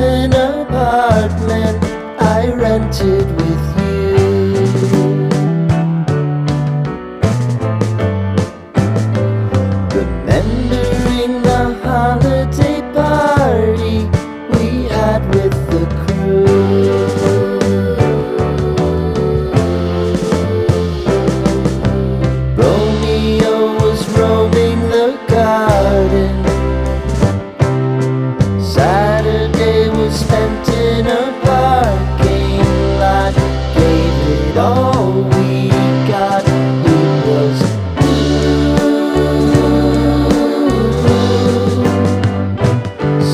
an apartment I rented with you. Remembering the holiday party we had with the crew. Romeo was roaming the garden. Saturday was spent in a parking lot. Gave it all we got. It was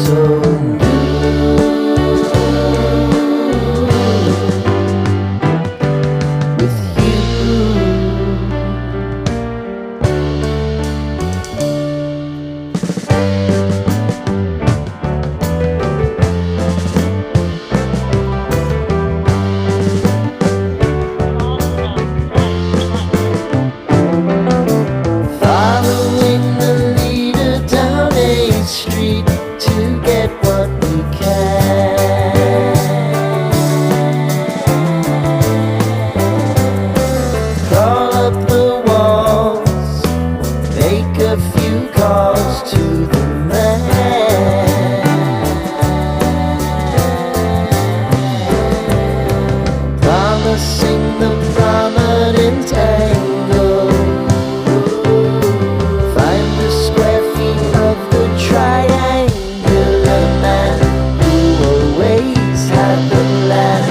so with you. Following the leader down 8th Street to get what we can. Crawl up the walls, make a few calls to the man. Promising the prominent angle. Find the square feet of the triangular man who always had the land.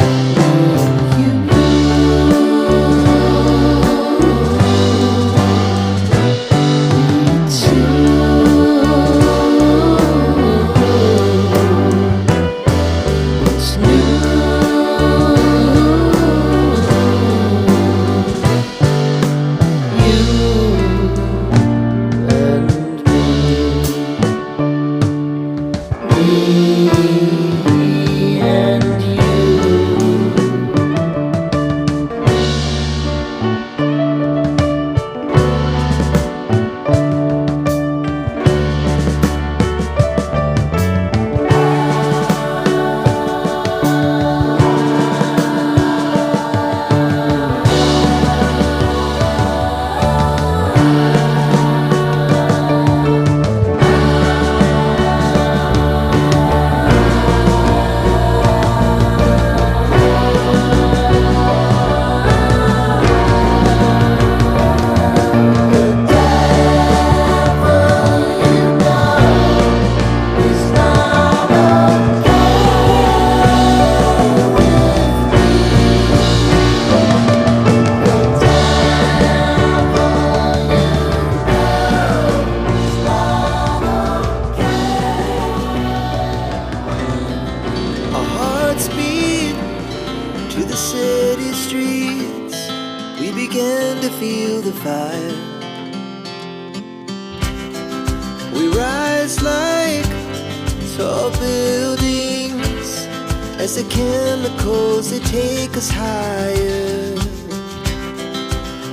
What's new? Me and you. Our hearts beat to the city streets. We began to feel the fire. We rise like tall buildings as the chemicals they take us higher.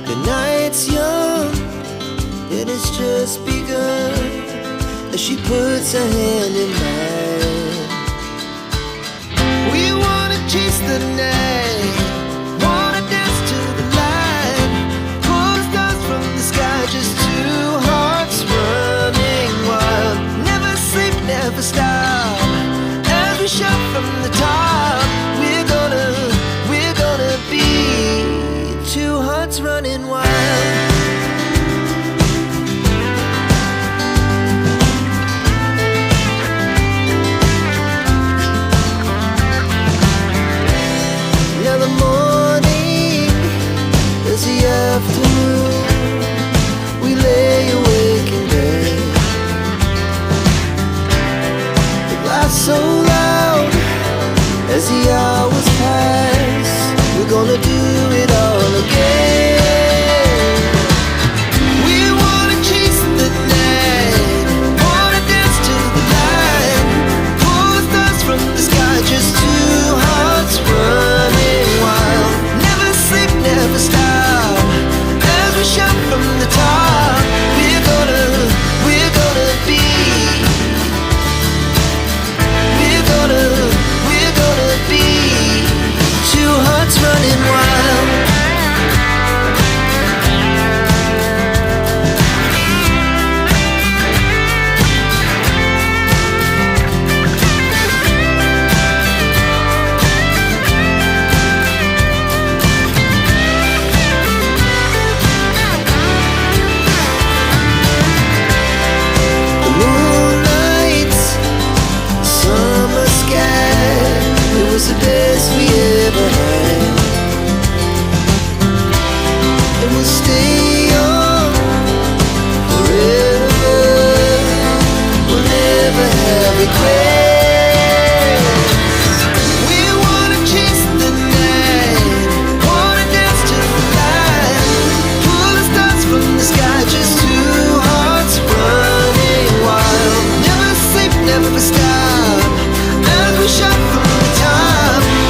The night's young, it has just begun as she puts her hand in mine. We wanna chase the night, wanna dance to the light, pull the stars from the sky, just two hearts running wild. Never sleep, never stop, as we shout from the top. We're gonna be two hearts running wild. Now the morning is the afternoon. We lay awake in bed. The laughs so loud, the best we ever had. And we'll stay young forever. We'll never have regrets. We wanna chase the night, wanna dance to the light, pull the stars from the sky, just two hearts running wild. Never sleep, never stop, as we shot from the top.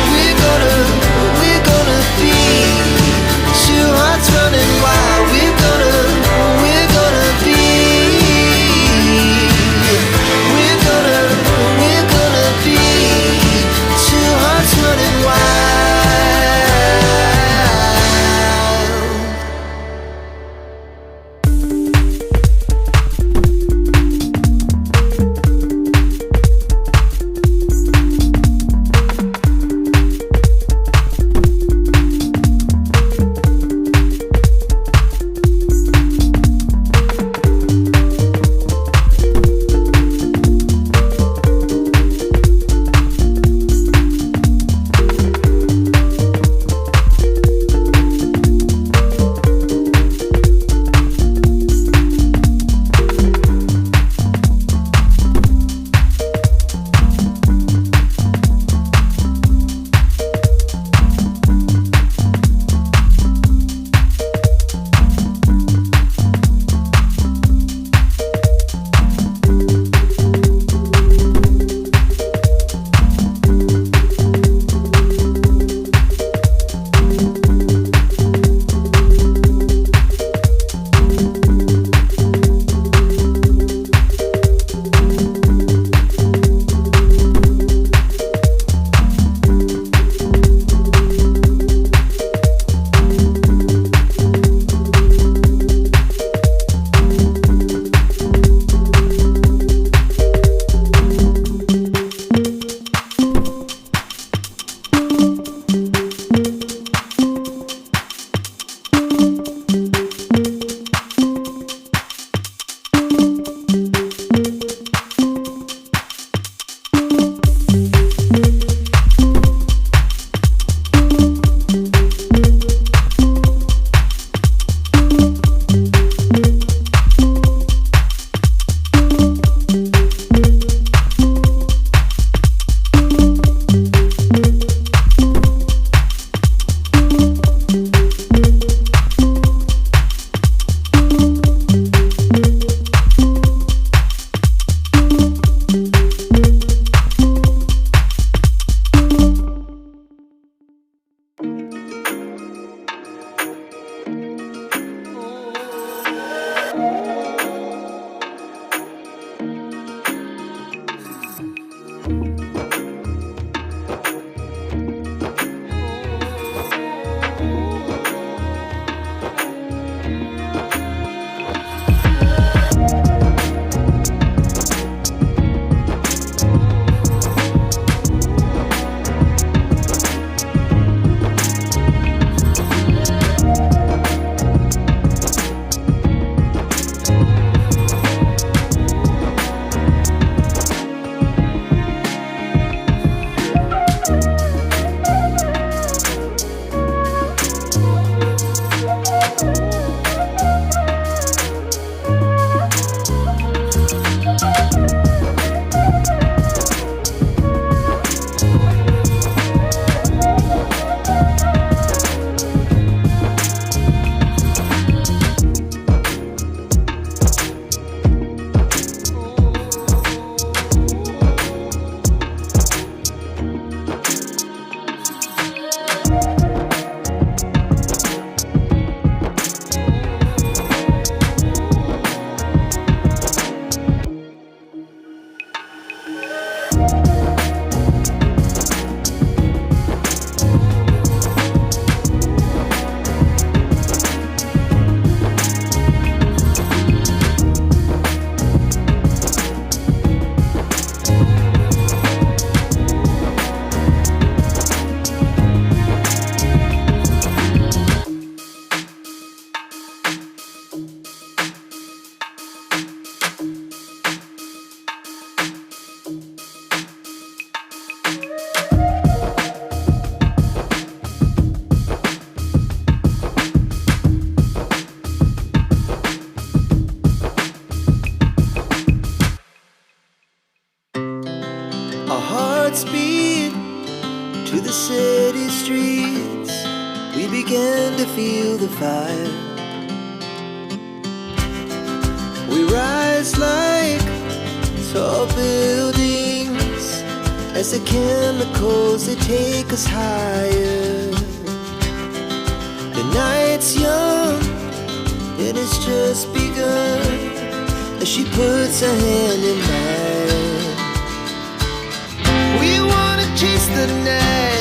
to the city streets, we began to feel the fire. We rise like tall buildings as the chemicals, they take us higher. The night's young, and it's just begun, as she puts her hand in mine. We wanna chase the night,